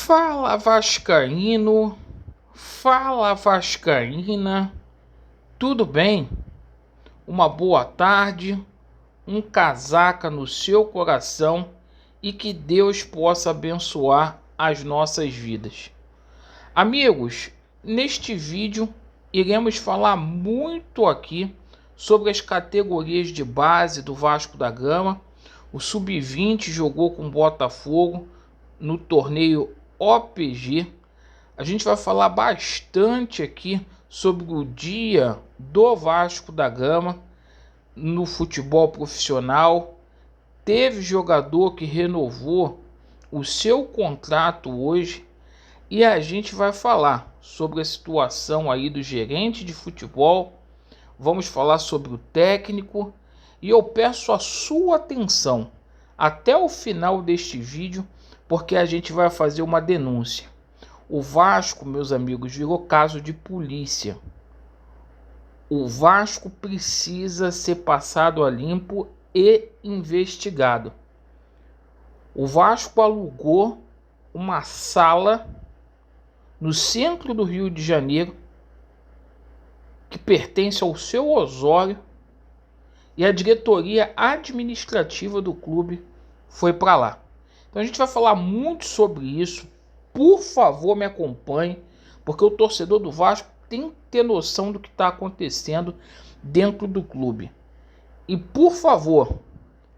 Fala Vascaíno, fala Vascaína, tudo bem? Uma boa tarde, um casaca no seu coração e que Deus possa abençoar as nossas vidas. Amigos, neste vídeo iremos falar muito aqui sobre as categorias de base do Vasco da Gama. O Sub-20 jogou com o Botafogo no torneio OPG. A gente vai falar bastante aqui sobre o dia do Vasco da Gama no futebol profissional. Teve jogador que renovou o seu contrato hoje e a gente vai falar sobre a situação aí do gerente de futebol. Vamos falar sobre o técnico e eu peço a sua atenção até o final deste vídeo, porque a gente vai fazer uma denúncia. O Vasco, meus amigos, virou caso de polícia. O Vasco precisa ser passado a limpo e investigado. O Vasco alugou uma sala no centro do Rio de Janeiro que pertence ao seu Osório e a diretoria administrativa do clube foi para lá. Então a gente vai falar muito sobre isso. Por favor, me acompanhe, porque o torcedor do Vasco tem que ter noção do que está acontecendo dentro do clube. E por favor,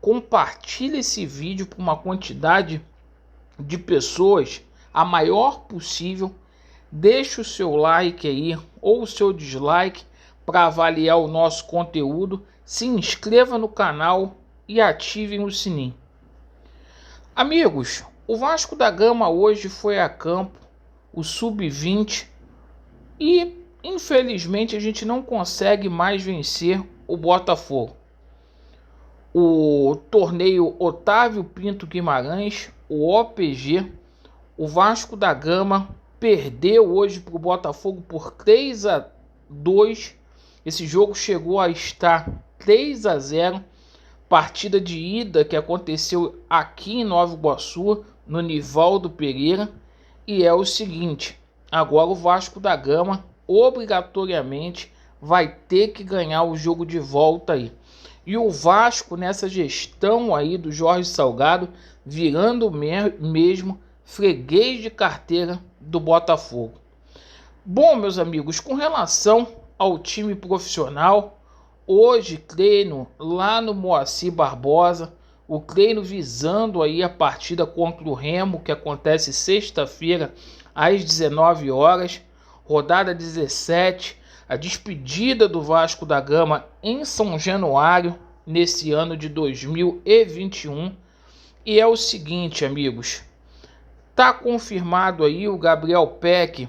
compartilhe esse vídeo para uma quantidade de pessoas, a maior possível. Deixe o seu like aí ou o seu dislike para avaliar o nosso conteúdo. Se inscreva no canal e ativem o sininho. Amigos, o Vasco da Gama hoje foi a campo, o Sub-20, e infelizmente a gente não consegue mais vencer o Botafogo. O torneio Otávio Pinto Guimarães, o OPG, o Vasco da Gama perdeu hoje para o Botafogo por 3-2. Esse jogo chegou a estar 3-0. Partida de ida que aconteceu aqui em Nova Iguaçu, no Nivaldo Pereira. E é o seguinte, agora o Vasco da Gama obrigatoriamente vai ter que ganhar o jogo de volta aí. E o Vasco, nessa gestão aí do Jorge Salgado, virando mesmo freguês de carteira do Botafogo. Bom, meus amigos, com relação ao time profissional, hoje treino lá no Moacir Barbosa, o treino visando aí a partida contra o Remo, que acontece sexta-feira às 19 horas, rodada 17, a despedida do Vasco da Gama em São Januário, nesse ano de 2021. E é o seguinte, amigos, tá confirmado aí o Gabriel Peck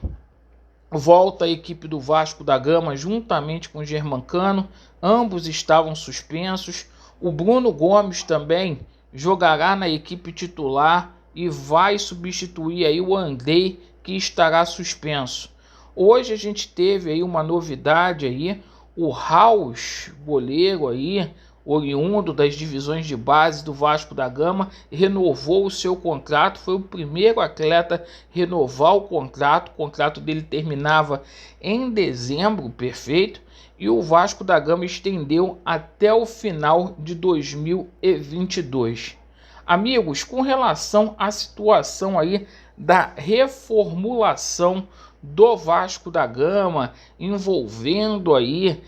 volta à equipe do Vasco da Gama juntamente com o Germancano. Ambos estavam suspensos. O Bruno Gomes também jogará na equipe titular e vai substituir aí o Andrei, que estará suspenso. Hoje a gente teve aí uma novidade aí, o Raus, goleiro aí, oriundo das divisões de base do Vasco da Gama, renovou o seu contrato. Foi o primeiro atleta a renovar o contrato dele terminava em dezembro, perfeito, e o Vasco da Gama estendeu até o final de 2022. Amigos, com relação à situação aí da reformulação do Vasco da Gama, envolvendo aí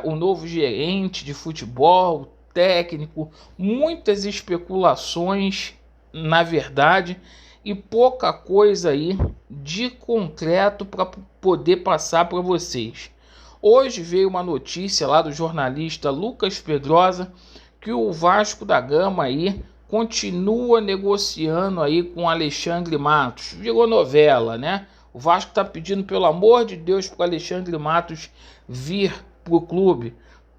o novo gerente de futebol, técnico, muitas especulações, na verdade, e pouca coisa aí de concreto para poder passar para vocês. Hoje veio uma notícia lá do jornalista Lucas Pedrosa que o Vasco da Gama aí continua negociando aí com Alexandre Matos. Virou novela, né? O Vasco está pedindo, pelo amor de Deus, para o Alexandre Matos vir para o clube,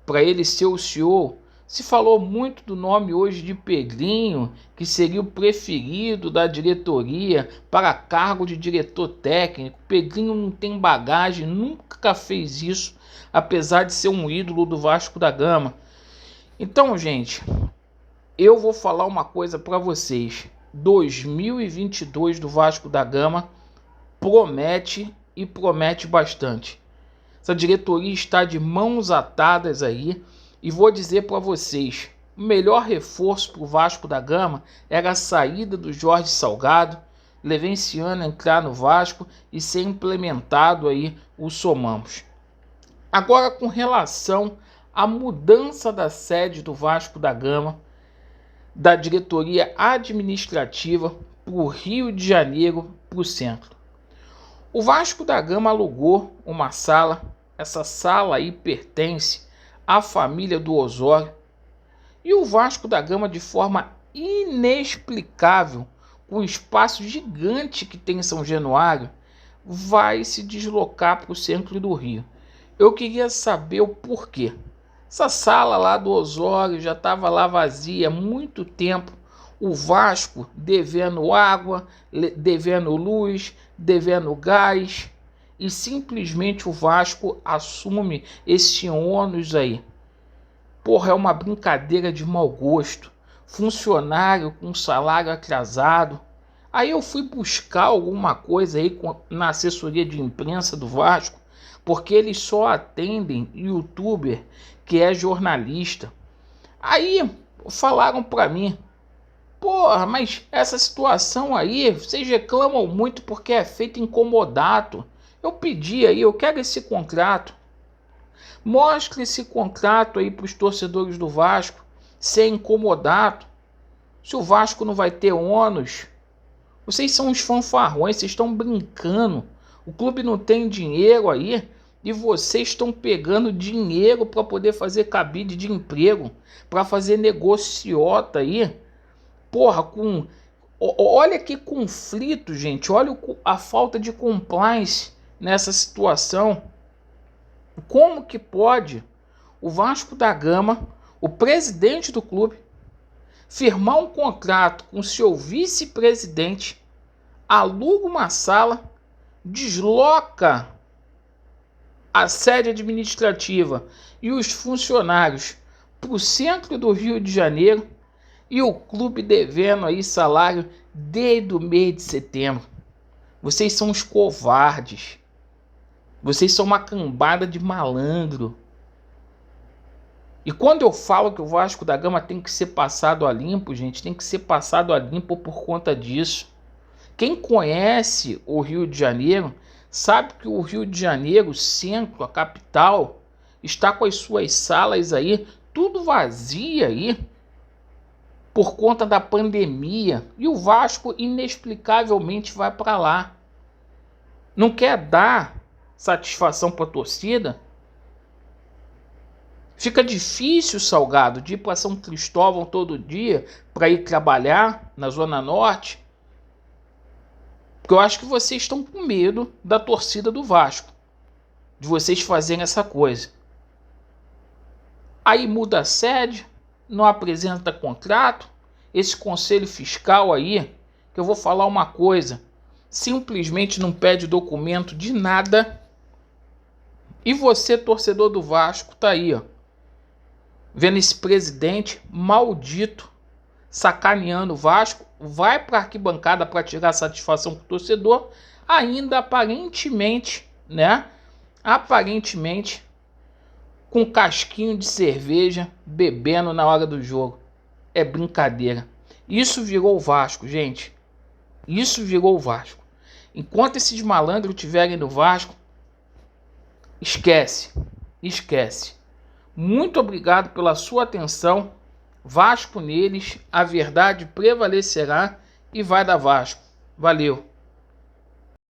para ele ser o CEO. Se falou muito do nome hoje de Pedrinho, que seria o preferido da diretoria para cargo de diretor técnico. Pedrinho não tem bagagem, nunca fez isso, apesar de ser um ídolo do Vasco da Gama. Então, gente, eu vou falar uma coisa para vocês. 2022 do Vasco da Gama promete e promete bastante. Essa diretoria está de mãos atadas aí e vou dizer para vocês, o melhor reforço para o Vasco da Gama era a saída do Jorge Salgado, Levenciano entrar no Vasco e ser implementado aí o Somamos. Agora, com relação à mudança da sede do Vasco da Gama, da diretoria administrativa para o Rio de Janeiro, para o centro. O Vasco da Gama alugou uma sala, essa sala aí pertence à família do Osório, e o Vasco da Gama, de forma inexplicável, com o espaço gigante que tem em São Januário, vai se deslocar para o centro do Rio. Eu queria saber o porquê. Essa sala lá do Osório já estava lá vazia há muito tempo. O Vasco devendo água, devendo luz, devendo gás. E simplesmente o Vasco assume esse ônus aí. Porra, é uma brincadeira de mau gosto. Funcionário com salário atrasado. Aí eu fui buscar alguma coisa aí na assessoria de imprensa do Vasco, porque eles só atendem youtuber que é jornalista. Aí falaram para mim, porra, mas essa situação aí, vocês reclamam muito porque é feito em comodato. Eu pedi aí, eu quero esse contrato. Mostre esse contrato aí para os torcedores do Vasco, se é incomodato. Se o Vasco não vai ter ônus. Vocês são uns fanfarrões, vocês estão brincando. O clube não tem dinheiro aí e vocês estão pegando dinheiro para poder fazer cabide de emprego, para fazer negociota aí. Porra, olha que conflito, gente. Olha a falta de compliance nessa situação. Como que pode o Vasco da Gama, o presidente do clube, firmar um contrato com seu vice-presidente, aluga uma sala, desloca a sede administrativa e os funcionários para o centro do Rio de Janeiro e o clube devendo aí salário desde o mês de setembro? Vocês são os covardes. Vocês são uma cambada de malandro. E quando eu falo que o Vasco da Gama tem que ser passado a limpo, gente, tem que ser passado a limpo por conta disso. Quem conhece o Rio de Janeiro sabe que o Rio de Janeiro, centro, a capital, está com as suas salas aí, tudo vazia aí, por conta da pandemia. E o Vasco inexplicavelmente vai para lá. Não quer dar satisfação para a torcida? Fica difícil, Salgado, de ir para São Cristóvão todo dia para ir trabalhar na Zona Norte. Porque eu acho que vocês estão com medo da torcida do Vasco, de vocês fazerem essa coisa. Aí muda a sede, não apresenta contrato, esse conselho fiscal aí, que eu vou falar uma coisa, simplesmente não pede documento de nada. E você, torcedor do Vasco, tá aí, ó, vendo esse presidente maldito sacaneando o Vasco, vai para a arquibancada para tirar satisfação com o torcedor, ainda aparentemente, né? Aparentemente com casquinho de cerveja, bebendo na hora do jogo. É brincadeira. Isso virou o Vasco, gente. Isso virou o Vasco. Enquanto esses malandros estiverem no Vasco, esquece. Esquece. Muito obrigado pela sua atenção. Vasco neles, a verdade prevalecerá e vai dar Vasco. Valeu.